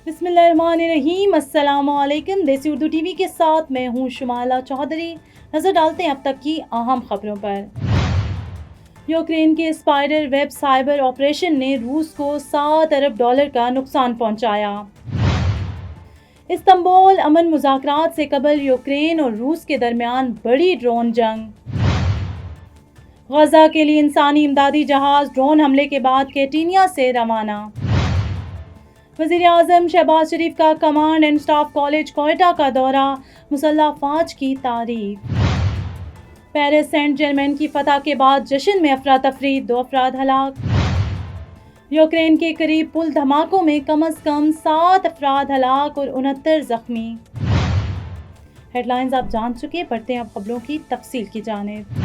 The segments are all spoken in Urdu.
بسم اللہ الرحمن الرحیم، السلام علیکم۔ دیسی اردو ٹی وی کے ساتھ میں ہوں شمالہ چودھری۔ نظر ڈالتے ہیں اب تک کی اہم خبروں پر۔ یوکرین کے اسپائڈر ویب سائبر آپریشن نے روس کو $7 ارب کا نقصان پہنچایا۔ استنبول امن مذاکرات سے قبل یوکرین اور روس کے درمیان بڑی ڈرون جنگ۔ غزہ کے لیے انسانی امدادی جہاز ڈرون حملے کے بعد کیٹینیا سے روانہ۔ وزیر اعظم شہباز شریف کا command and staff college Quetta کا دورہ، مسلح افواج کی تعریف۔ پیرس سینٹ جرمین کی فتح کے بعد جشن میں افراتفری، 2 افراد ہلاک۔ یوکرین کے قریب پل دھماکوں میں کم از کم 7 افراد ہلاک اور 69 زخمی۔ ہیڈ لائنز آپ جان چکے، پڑھتے ہیں اب خبروں کی تفصیل کی جانب۔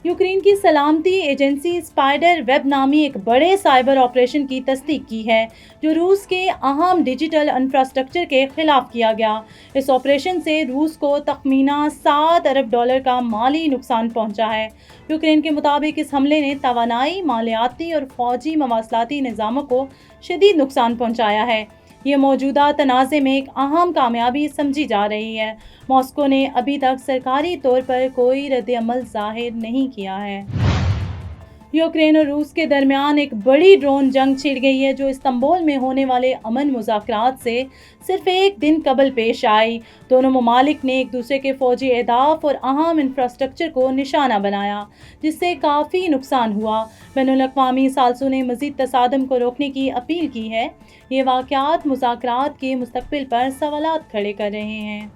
یوکرین کی سلامتی ایجنسی اسپائڈر ویب نامی ایک بڑے سائبر آپریشن کی تصدیق کی ہے جو روس کے اہم ڈیجیٹل انفراسٹرکچر کے خلاف کیا گیا۔ اس آپریشن سے روس کو تخمینہ $7 ارب کا مالی نقصان پہنچا ہے۔ یوکرین کے مطابق اس حملے نے توانائی، مالیاتی اور فوجی مواصلاتی نظاموں کو شدید نقصان پہنچایا ہے۔ یہ موجودہ تنازع میں ایک اہم کامیابی سمجھی جا رہی ہے۔ ماسکو نے ابھی تک سرکاری طور پر کوئی رد عمل ظاہر نہیں کیا ہے۔ یوکرین اور روس کے درمیان ایک بڑی ڈرون جنگ چھڑ گئی ہے جو استنبول میں ہونے والے امن مذاکرات سے صرف ایک دن قبل پیش آئی۔ دونوں ممالک نے ایک دوسرے کے فوجی اہداف اور اہم انفراسٹرکچر کو نشانہ بنایا جس سے کافی نقصان ہوا۔ بین الاقوامی ثالثوں نے مزید تصادم کو روکنے کی اپیل کی ہے۔ یہ واقعات مذاکرات کے مستقبل پر سوالات کھڑے کر رہے ہیں۔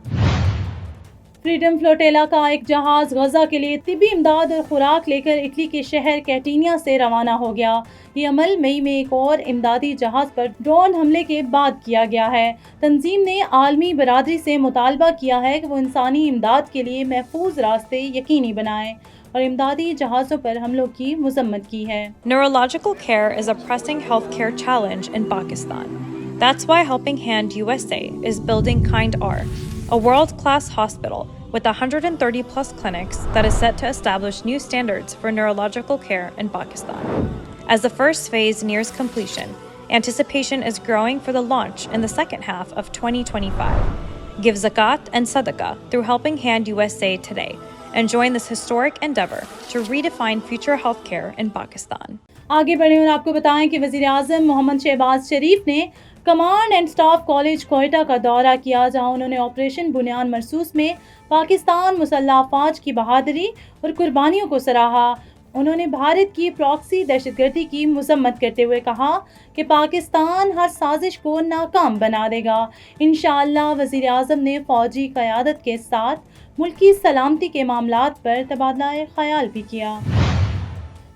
فریڈم فلوٹیلا کا ایک جہاز غزہ کے لیے طبی امداد اور خوراک لے کر اٹلی کے شہر کیٹینیا سے روانہ ہو گیا۔ یہ عمل مئی میں ایک اور امدادی جہاز پر ڈرون حملے کے بعد کیا گیا ہے۔ تنظیم نے عالمی برادری سے مطالبہ کیا ہے کہ وہ انسانی امداد کے لیے محفوظ راستے یقینی بنائیں اور امدادی جہازوں پر حملوں کی مذمت کی ہے۔ Neurological care is a pressing healthcare challenge in Pakistan. That's why Helping Hand USA is building Kind R, a world-class hospital with 130 plus clinics that is set to establish new standards for neurological care in Pakistan. As the first phase nears completion, anticipation is growing for the launch in the second half of 2025. Give zakat and sadaqah through Helping Hand USA today and join this historic endeavor to redefine future healthcare in Pakistan. آگے بڑھیں اور آپ کو بتائیں کہ وزیر اعظم محمد شہباز شریف نے command and staff college Quetta کا دورہ کیا جہاں انہوں نے آپریشن بنیان مرصوص میں پاکستان مسلح افواج کی بہادری اور قربانیوں کو سراہا۔ انہوں نے بھارت کی پراکسی دہشت گردی کی مذمت کرتے ہوئے کہا کہ پاکستان ہر سازش کو ناکام بنا دے گا۔ انشاءاللہ وزیر اعظم نے فوجی قیادت کے ساتھ ملکی سلامتی کے معاملات پر تبادلہ خیال بھی کیا۔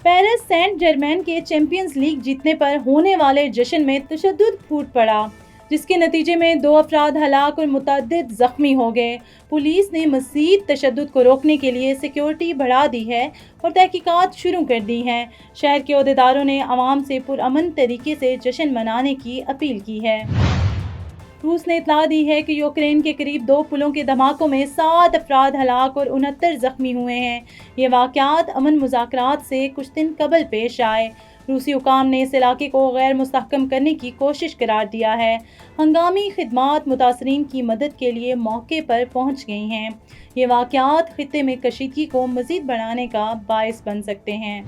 پیرس سینٹ جرمین کے چیمپئنز لیگ جیتنے پر ہونے والے جشن میں تشدد پھوٹ پڑا جس کے نتیجے میں 2 افراد ہلاک اور متعدد زخمی ہو گئے۔ پولیس نے مزید تشدد کو روکنے کے لیے سیکیورٹی بڑھا دی ہے اور تحقیقات شروع کر دی ہیں۔ شہر کے عہدیداروں نے عوام سے پرامن طریقے سے جشن منانے کی اپیل کی ہے۔ روس نے اطلاع دی ہے کہ یوکرین کے قریب 2 پلوں کے دھماکوں میں 7 افراد ہلاک اور 69 زخمی ہوئے ہیں۔ یہ واقعات امن مذاکرات سے کچھ دن قبل پیش آئے۔ روسی حکام نے اس علاقے کو غیر مستحکم کرنے کی کوشش قرار دیا ہے۔ ہنگامی خدمات متاثرین کی مدد کے لیے موقع پر پہنچ گئی ہیں۔ یہ واقعات خطے میں کشیدگی کو مزید بڑھانے کا باعث بن سکتے ہیں۔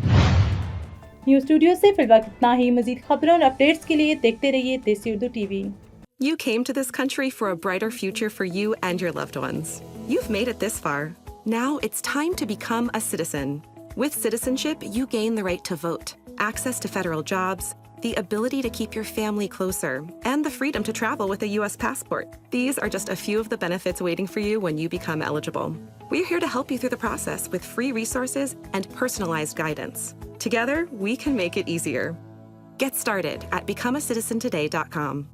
نیوز اسٹوڈیو سے فی الوقت اتنا ہی۔ مزید خبروں اور اپڈیٹس کے لیے دیکھتے رہیے دیسی Urdu T V. You came to this country for a brighter future for you and your loved ones. You've made it this far. Now it's time to become a citizen. With citizenship, you gain the right to vote, access to federal jobs, the ability to keep your family closer, and the freedom to travel with a U.S. passport. These are just a few of the benefits waiting for you when you become eligible. We're here to help you through the process with free resources and personalized guidance. Together, we can make it easier. Get started at becomeacitizentoday.com.